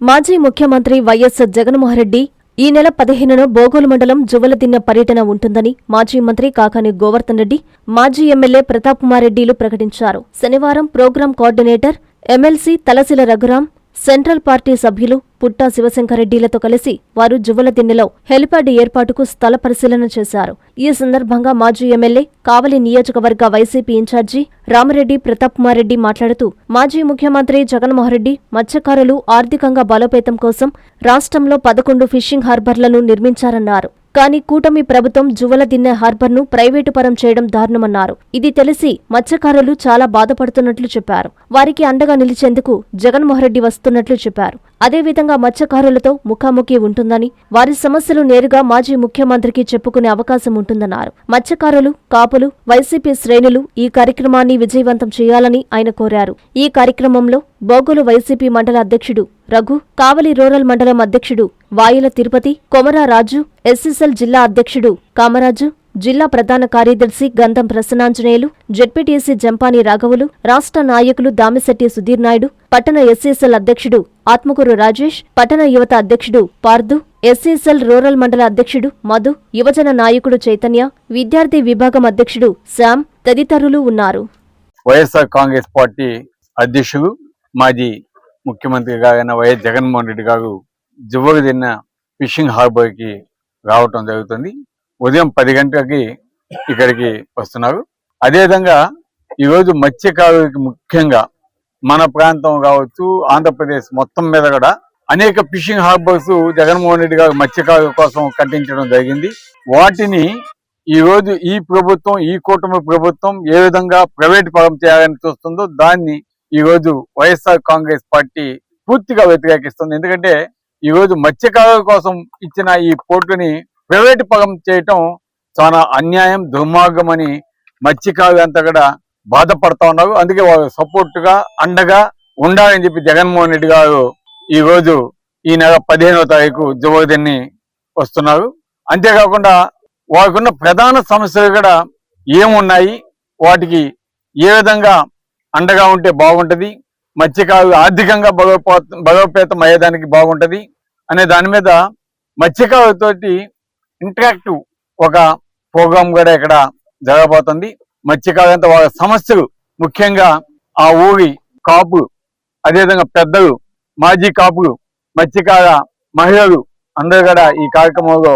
మాజీ ముఖ్యమంత్రి వైఎస్ జగన్మోహన్రెడ్డి ఈ నెల 15న బోగోలు మండలం జువ్వలదిన్నె పర్యటన ఉంటుందని మాజీ మంత్రి కాకాని గోవర్ధన్ రెడ్డి, మాజీ ఎమ్మెల్యే ప్రతాప్ కుమార్ రెడ్డిలు ప్రకటించారు. శనివారం programme coordinator MLC Talasila Raghuram, central party సభ్యులు పుట్టా శివశంకర్రెడ్డిలతో కలిసి వారు జువ్వలదిన్నెలో హెలిప్యాడ్ ఏర్పాటుకు స్థల పరిశీలన చేశారు. ఈ సందర్భంగా మాజీ ఎమ్మెల్యే, కావలి నియోజకవర్గ వైసీపీ ఇన్ఛార్జి రామిరెడ్డి ప్రతాప్ కుమార్ రెడ్డి మాట్లాడుతూ, మాజీ ముఖ్యమంత్రి జగన్మోహన్రెడ్డి మత్స్యకారులు ఆర్థికంగా బలోపేతం కోసం రాష్ట్రంలో 11 ఫిషింగ్ హార్బర్లను నిర్మించారన్నారు. కానీ కూటమి ప్రభుత్వం జువ్వలదిన్నె హార్బర్ను ప్రైవేటు పరం చేయడం దారుణమన్నారు. ఇది తెలిసి మత్స్యకారులు చాలా బాధపడుతున్నట్లు చెప్పారు. వారికి అండగా నిలిచేందుకు జగన్మోహన్రెడ్డి వస్తున్నట్లు చెప్పారు. అదేవిధంగా మత్స్యకారులతో ముఖాముఖి ఉంటుందని, వారి సమస్యలు నేరుగా మాజీ ముఖ్యమంత్రికి చెప్పుకునే అవకాశం ఉంటుందన్నారు. మత్స్యకారులు, కాపులు, వైసీపీ శ్రేణులు ఈ కార్యక్రమాన్ని విజయవంతం చేయాలని ఆయన కోరారు. ఈ కార్యక్రమంలో బోగోలు వైసీపీ మండల అధ్యక్షుడు రఘు, కావలి రూరల్ మండలం అధ్యక్షుడు వాయిల తిరుపతి, కొమరా రాజు, ఎస్ఎస్ఎల్ జిల్లా అధ్యక్షుడు కామరాజు, జిల్లా ప్రధాన కార్యదర్శి గంధం ప్రసన్నాంజనేయులు, జెడ్పీటీసీ జంపాని రాఘవులు, రాష్ట్ర నాయకులు దామిశెట్టి సుధీర్ నాయుడు, పట్టణ ఎస్సీఎస్ఎల్ అధ్యక్షుడు ఆత్మకూరు రాజేష్, పట్టణ యువత అధ్యక్షుడు పార్దు, ఎస్సీఎస్ఎల్ రూరల్ మండల అధ్యక్షుడు మధు, యువజన నాయకుడు చైతన్య, విద్యార్థి విభాగం అధ్యక్షుడు శ్యామ్ తదితరులు ఉన్నారు. వైఎస్ఆర్ కాంగ్రెస్ పార్టీ అధ్యక్షుడు, మాజీ ముఖ్యమంత్రి గారైన వైఎస్ జగన్మోహన్ రెడ్డి గారు జువ్వలదిన్నె ఫిషింగ్ హార్బర్ కి రావటం జరుగుతుంది. ఉదయం 10 గంటలకి ఇక్కడికి వస్తున్నారు. అదేవిధంగా ఈరోజు మత్స్యకారులకి, ముఖ్యంగా మన ప్రాంతం కావచ్చు, ఆంధ్రప్రదేశ్ మొత్తం మీద కూడా అనేక ఫిషింగ్ హార్బర్స్ జగన్మోహన్ రెడ్డి గారు మత్స్యకారుల కోసం కట్టించడం జరిగింది. వాటిని ఈరోజు ఈ ప్రభుత్వం, ఈ కూటమి ప్రభుత్వం ఏ విధంగా ప్రైవేట్ పరం చేయాలని చూస్తుందో దాన్ని ఈరోజు వైఎస్ఆర్ కాంగ్రెస్ పార్టీ పూర్తిగా వ్యతిరేకిస్తుంది. ఎందుకంటే ఈరోజు మత్స్యకారుల కోసం ఇచ్చిన ఈ పోర్టుని ప్రైవేట్ పరం చేయటం చాలా అన్యాయం, దుర్మార్గం అని మత్స్యకారులు అంతా కూడా బాధపడతా ఉన్నారు. అందుకే వారు సపోర్ట్ గా, అండగా ఉండాలని చెప్పి జగన్మోహన్ రెడ్డి గారు ఈ రోజు ఈ నెల 15వ తారీఖు జువ్వలదిన్నె వస్తున్నారు. అంతేకాకుండా వారికున్న ప్రధాన సమస్యలు కూడా ఏమున్నాయి, వాటికి ఏ విధంగా అండగా ఉంటే బాగుంటది, మత్స్యకారులు ఆర్థికంగా బలోపేతం అయ్యేదానికి బాగుంటది అనే దాని మీద మత్స్యకారులతోటి ఇంటరాక్టివ్ ఒక ప్రోగ్రాం కూడా ఇక్కడ జరగబోతుంది. మత్స్యకారులంతా వాళ్ళ సమస్యలు, ముఖ్యంగా ఆ ఊరి కాపు, అదేవిధంగా పెద్దలు, మాజీ కాపులు, మత్స్యకార మహిళలు అందరూ కూడా ఈ కార్యక్రమంలో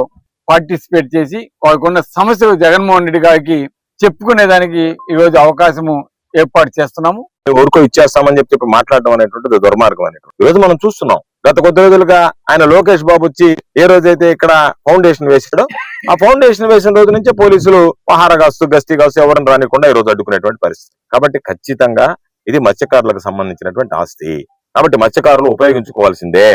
పార్టిసిపేట్ చేసి వారికి ఉన్న సమస్యలు జగన్మోహన్ రెడ్డి గారికి చెప్పుకునేదానికి ఈరోజు అవకాశము ఏర్పాటు చేస్తున్నాము. ఊరుకో ఇచ్చేస్తామని చెప్పి మాట్లాడడం అనేటువంటిది దుర్మార్గం అనేటువంటి ఈరోజు మనం చూస్తున్నాం. గత కొద్ది రోజులుగా ఆయన లోకేష్ బాబు వచ్చి ఏ రోజైతే ఇక్కడ ఫౌండేషన్ వేసాడో, ఆ ఫౌండేషన్ వేసిన రోజు నుంచే పోలీసులు పహారా కాస్తూ, గస్తీ కాస్తూ ఎవరిని రానికుండా ఈ రోజు అడ్డుకునేటువంటి పరిస్థితి. కాబట్టి ఖచ్చితంగా ఇది మత్స్యకారులకు సంబంధించినటువంటి ఆస్తి. కాబట్టి మత్స్యకారులు ఉపయోగించుకోవాల్సిందే.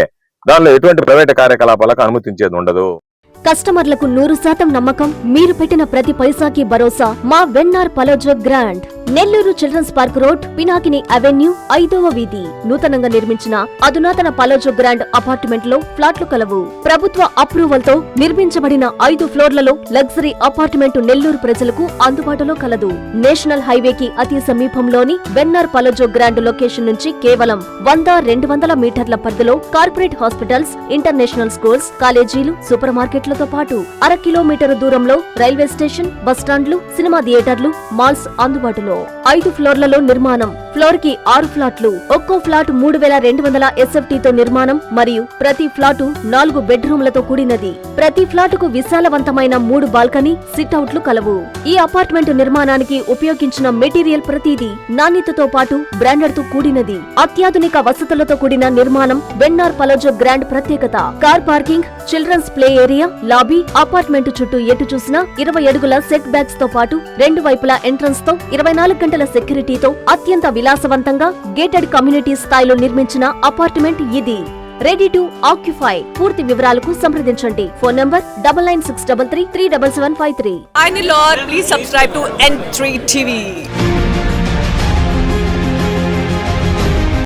దానిలో ఎటువంటి ప్రైవేట్ కార్యకలాపాలకు అనుమతించేది ఉండదు. కస్టమర్లకు 100% నమ్మకం, మీరు పెట్టిన ప్రతి పైసాకి భరోసా మా Vennar Palazzo grand. Nellore children's park road, Pinakini avenue, 5వ వీధి. నూతనంగా నిర్మించిన అధునాతన పలోజో గ్రాండ్ అపార్ట్మెంట్ లో ఫ్లాట్లు కలవు. ప్రభుత్వ అప్రూవల్ తో నిర్మించబడిన 5 ఫ్లోర్లలో లగ్జరీ అపార్ట్మెంట్ నెల్లూరు ప్రజలకు అందుబాటులో కలదు. నేషనల్ హైవేకి అతి సమీపంలోని వెన్నార్ పలోజో గ్రాండ్ లొకేషన్ నుంచి కేవలం 100-200 మీటర్ల పరిధిలో కార్పొరేట్ హాస్పిటల్స్, ఇంటర్నేషనల్ స్కూల్స్, కాలేజీలు, సూపర్ మార్కెట్లతో పాటు 1/2 కిలోమీటర్ దూరంలో రైల్వే స్టేషన్, బస్టాండ్లు, సినిమా థియేటర్లు, మాల్స్ అందుబాటులో. 5 ఫ్లోర్లలో నిర్మాణం. ఫ్లోర్ కి 6 ఫ్లాట్లు. ఒక్కో ఫ్లాట్ 3200 SFT తో నిర్మాణం మరియు ప్రతి ఫ్లాటు 4 బెడ్రూమ్లతో కూడినది. ప్రతి ఫ్లాటుకు విశాలవంతమైన 3 బాల్కనీ, సిట్అవుట్లు కలవు. ఈ అపార్ట్మెంట్ నిర్మాణానికి ఉపయోగించిన మెటీరియల్ ప్రతిదీ నాణ్యతతో పాటు బ్రాండెడ్ తో కూడినది. అత్యాధునిక వసతులతో కూడిన నిర్మాణం వెన్నార్ పలోజో గ్రాండ్ ప్రత్యేకత. Car parking, children's play area, lobby, apartment చుట్టూ ఎటు చూసినా 20 అడుగుల సెట్ బ్యాక్స్ తో పాటు 2 వైపులా ఎంట్రన్స్ తో 24 గంటల సెక్యూరిటీతో అత్యంత విలాసవంతంగా గేటెడ్ కమ్యూనిటీ స్థాయిలో నిర్మించిన అపార్ట్మెంట్ ఇది. Ready to occupy. పూర్తి వివరాలకు సంప్రదించండి. Phone number 9963337753. Please subscribe to N3 TV.